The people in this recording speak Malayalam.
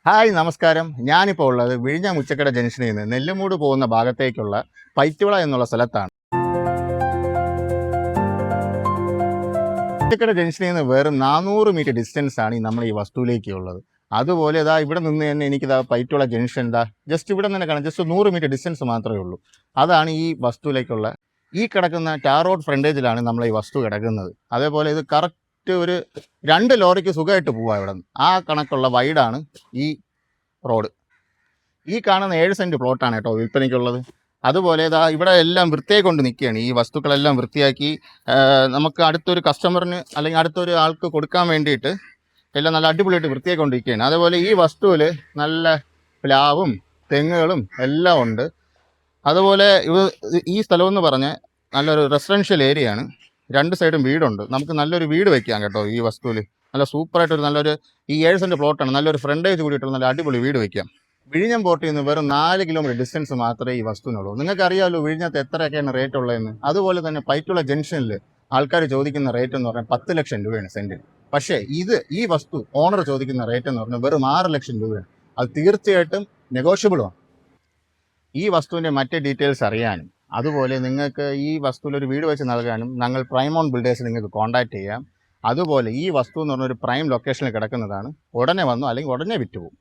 ഹായ് നമസ്കാരം. ഞാനിപ്പോൾ ഉള്ളത് വിഴിഞ്ഞം ഉച്ചക്കട ജംഗ്ഷനിൽ നിന്ന് നെല്ലുമൂട് പോകുന്ന ഭാഗത്തേക്കുള്ള പൈറ്റുവിള എന്നുള്ള സ്ഥലത്താണ്. ഉച്ചക്കട ജംഗ്ഷനിൽ നിന്ന് വെറും 400 മീറ്റർ ഡിസ്റ്റൻസ് ആണ് നമ്മൾ ഈ വസ്തുവിലേക്ക് ഉള്ളത്. അതുപോലെ ഇതാ ഇവിടെ നിന്ന് തന്നെ എനിക്കിതാ പൈറ്റുവിള ജംഗ്ഷൻ ജസ്റ്റ് ഇവിടെ നിന്ന് കാണാം. ജസ്റ്റ് 100 മീറ്റർ ഡിസ്റ്റൻസ് മാത്രമേ ഉള്ളൂ. അതാണ് ഈ വസ്തുവിലേക്കുള്ള ഈ കിടക്കുന്ന ടാർ റോഡ് ഫ്രണ്ടേജിലാണ് നമ്മൾ ഈ വസ്തു കിടക്കുന്നത്. അതേപോലെ ഇത് കറക്റ്റ് ഒരു 2 ലോറിക്ക് സുഖമായിട്ട് പോവാം ഇവിടെ നിന്ന്. ആ കണക്കുള്ള വൈഡാണ് ഈ റോഡ്. ഈ കാണുന്ന 7 സെൻറ്റ് പ്ലോട്ടാണ് കേട്ടോ വിൽപ്പനയ്ക്കുള്ളത്. അതുപോലെ ഇതാ ഇവിടെ എല്ലാം വൃത്തിയായി കൊണ്ട് നിൽക്കുകയാണ്. ഈ വസ്തുക്കളെല്ലാം വൃത്തിയാക്കി നമുക്ക് അടുത്തൊരു കസ്റ്റമറിന് അല്ലെങ്കിൽ അടുത്തൊരു ആൾക്ക് കൊടുക്കാൻ വേണ്ടിയിട്ട് എല്ലാം നല്ല അടിപൊളിയായിട്ട് വൃത്തിയാക്കി കൊണ്ടിരിക്കുകയാണ്. അതേപോലെ ഈ വസ്തുവിൽ നല്ല പ്ലാവും തെങ്ങുകളും എല്ലാം ഉണ്ട്. അതുപോലെ ഈ സ്ഥലമെന്ന് പറഞ്ഞാൽ നല്ലൊരു റെസിഡൻഷ്യൽ ഏരിയയാണ്. 2 സൈഡും വീടുണ്ട്. നമുക്ക് നല്ലൊരു വീട് വയ്ക്കാം കേട്ടോ ഈ വസ്തുവിൽ. നല്ല സൂപ്പറായിട്ടൊരു നല്ലൊരു ഈ 7 സെൻറ്റ് പ്ലോട്ടാണ്. നല്ലൊരു ഫ്രണ്ടേജ് കൂടിയിട്ടുള്ള നല്ല അടിപൊളി വീട് വയ്ക്കാം. വിഴിഞ്ഞം പോർട്ടിൽ നിന്ന് വെറും 4 കിലോമീറ്റർ ഡിസ്റ്റൻസ് മാത്രമേ ഈ വസ്തുവിനുള്ളൂ. നിങ്ങൾക്കറിയാമല്ലോ വിഴിഞ്ഞത്ത് എത്രയൊക്കെയാണ് റേറ്റ് ഉള്ളതെന്ന്. അതുപോലെ തന്നെ പൈറ്റുള്ള ജംഗ്ഷനിൽ ആൾക്കാർ ചോദിക്കുന്ന റേറ്റ് എന്ന് പറഞ്ഞാൽ 10 ലക്ഷം രൂപയാണ് സെൻറ്റിന്. പക്ഷേ ഈ വസ്തു ഓണർ ചോദിക്കുന്ന റേറ്റ് എന്ന് പറഞ്ഞാൽ വെറും 6 ലക്ഷം രൂപയാണ്. അത് തീർച്ചയായിട്ടും നെഗോഷ്യബിളുമാണ്. ഈ വസ്തുവിൻ്റെ മറ്റ് ഡീറ്റെയിൽസ് അറിയാനും അതുപോലെ നിങ്ങൾക്ക് ഈ വസ്തുവിൽ ഒരു വീട് വെച്ച് നൽകാനും ഞങ്ങൾ പ്രൈമോൺ ബിൽഡേഴ്സ് നിങ്ങൾക്ക് കോൺടാക്ട് ചെയ്യാം. അതുപോലെ ഈ വസ്തു എന്ന് പറഞ്ഞ ഒരു പ്രൈം ലൊക്കേഷനിൽ കിടക്കുന്നതാണ്. ഉടനെ വന്നു അല്ലെങ്കിൽ ഉടനെ വിറ്റുപോകും.